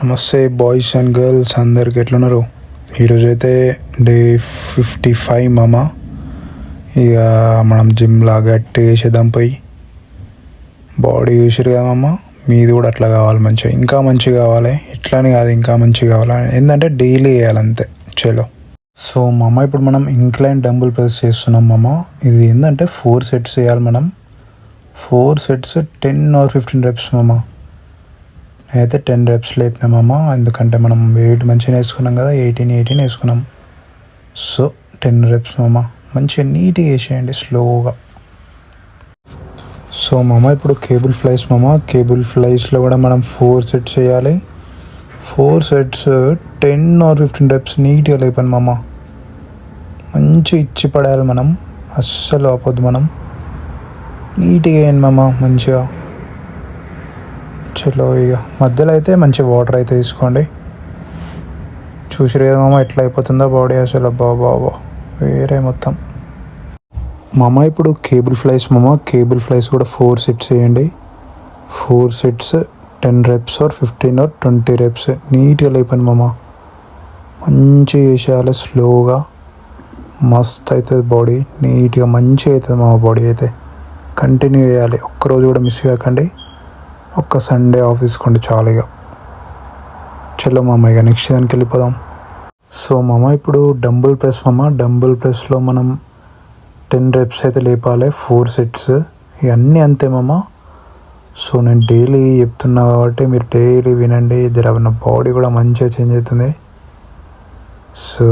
నమస్తే boys and girls అందరికి ఎట్లున్నారు. ఈరోజు అయితే డే 55 మామ. ఇక మనం జిమ్లా గట్టి వేసేద్దాం పోయి. బాడీ చూసారు కదా మామ, మీది కూడా అట్లా కావాలి, మంచిగా ఇంకా మంచిగా కావాలి. ఇట్లానే కాదు, ఇంకా మంచిగా కావాలి. ఏంటంటే డైలీ వేయాలంతే. చలో. సో మామ, ఇప్పుడు మనం ఇంక్లైన్ డంబుల్ ప్రెస్ చేస్తున్నాం మామ. ఇది ఏంటంటే 4 సెట్స్ వేయాలి మనం. 4 సెట్స్ 10 or 15 reps మామ. నేనైతే 10 reps లేపినామమ్మ, ఎందుకంటే మనం వెయిట్ మంచిగా వేసుకున్నాం కదా, 18 వేసుకున్నాం. సో 10 reps మామ, మంచిగా నీట్గా వేసేయండి స్లోగా. సో మామ, ఇప్పుడు కేబుల్ ఫ్లైస్ మామ. కేబుల్ ఫ్లైస్లో కూడా మనం 4 sets చేయాలి. 4 sets 10 or 15 reps నీట్గా లేపండి మామ. మంచిగా ఇచ్చి పడేయాలి మనం, అస్సలు ఆపొద్దు మనం. నీట్గా వేయండి మామ మంచిగా. చలో, ఇక మధ్యలో అయితే మంచి వాటర్ అయితే తీసుకోండి. చూసిరు కదా మామ ఎట్లా అయిపోతుందో బాడీ, అసలు అబ్బా వేరే మొత్తం. మామ ఇప్పుడు కేబుల్ ఫ్లైస్ మామ. కేబుల్ ఫ్లైస్ కూడా 4 sets వేయండి. 4 sets 10 reps or 15 or 20 reps నీట్గా లేపండి మామ. మంచిగా వేసేయాలి స్లోగా. మస్త్ అవుతుంది బాడీ, నీట్గా మంచిగా అవుతుంది మామ. బాడీ అయితే కంటిన్యూ చేయాలి, ఒక్కరోజు కూడా మిస్ కాకండి. ఒక్క సండే ఆఫ్ తీసుకోండి చాలు. ఇక చలో మామ, ఇక నెక్స్ట్ దానికి వెళ్ళిపోదాం. సో మామ, ఇప్పుడు డంబుల్ ప్రెస్ మామ. డంబుల్ ప్రెస్లో మనం 10 reps అయితే లేపాలి, 4 sets. ఇవన్నీ అంతే మామ. సో నేను డైలీ చెప్తున్నా కాబట్టి మీరు డైలీ వినండి. జర బాడీ కూడా మంచిగా చేంజ్ అవుతుంది. సో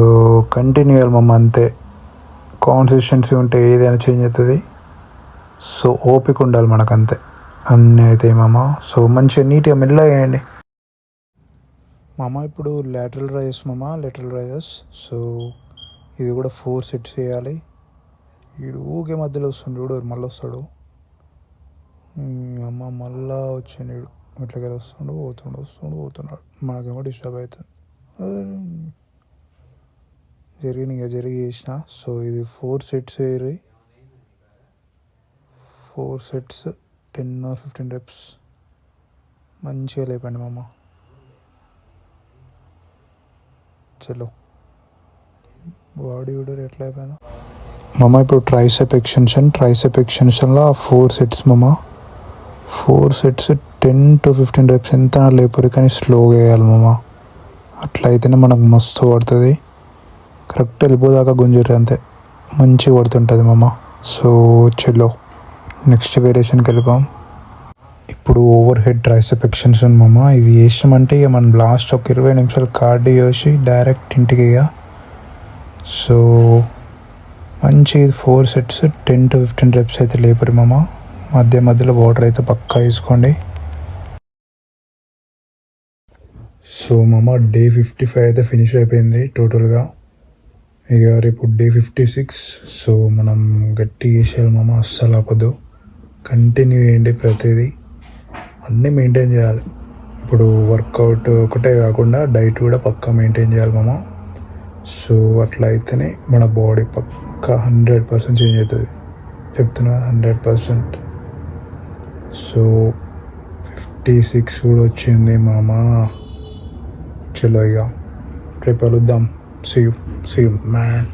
కంటిన్యూ చేయాలి మామ, అంతే. కాన్సిస్టెన్సీ ఉంటే ఏదైనా చేంజ్ అవుతుంది. సో ఓపిక ఉండాలి మనకు, అంతే. అన్నీ అవుతాయి మామ. సో మంచిగా నీట్గా మెల్లగా వేయండి మామ. ఇప్పుడు లాటరల్ రైజెస్ మామ. Lateral raises. సో ఇది కూడా 4 sets చేయాలి. వీడు ఊకే మధ్యలో వస్తుండు, వీడు మళ్ళీ వస్తాడు. అమ్మ మళ్ళా వచ్చిండు వీడు, ఇట్లా పోతున్నాడు. మనకేమో డిస్టర్బ్ అవుతుంది. జరిగి చేసిన. సో ఇది 4 sets వేయరు. 4 sets 10 or 15 reps మంచిగా లేపండి మామ. చలో, బాడీ కూడా ఎట్లా అయిపోయిందా మామ. ఇప్పుడు ట్రైసెప్ ఎక్స్టెన్షన్లో 4 sets మామ. 4 sets 10 to 15 reps ఎంత లేపరు, కానీ స్లోగా వేయాలి మామ. అట్లా అయితేనే మనకు మస్తు పడుతుంది. కరెక్ట్ వెళ్ళిపోదాకా గుంజురు, అంతే. మంచిగా పడుతుంటుంది మామ. సో చలో, నెక్స్ట్ వేరియేషన్కి వెళ్ళిపోం. ఇప్పుడు ఓవర్ హెడ్ ట్రైసెప్ ఎక్స్టెన్షన్ మామ. ఇది వేసామంటే ఇక మనం లాస్ట్ ఒక 20 నిమిషాలు కార్డియో చేసి డైరెక్ట్ ఇంటికి. ఇక సో మంచి 4 sets 10 to 15 reps అయితే లేపరు మామ. మధ్యలో వాటర్ అయితే పక్కా వేసుకోండి. సో మామ, డే 55 అయితే ఫినిష్ అయిపోయింది టోటల్గా. ఇక రేపు డే 56. సో మనం గట్టి వేసేయాలి మామ, అస్సలు ఆపొద్దు. కంటిన్యూ చేయండి ప్రతిదీ, అన్నీ మెయింటైన్ చేయాలి. ఇప్పుడు వర్కౌట్ ఒకటే కాకుండా డైట్ కూడా పక్కా మెయింటైన్ చేయాలి మామ. సో అట్లా అయితేనే మన బాడీ పక్కా 100% చేంజ్ అవుతుంది, చెప్తున్నా 100%. సో 56 కూడా వచ్చింది మామ. చలో, ఇక రేపు కలుద్దాం. See you man.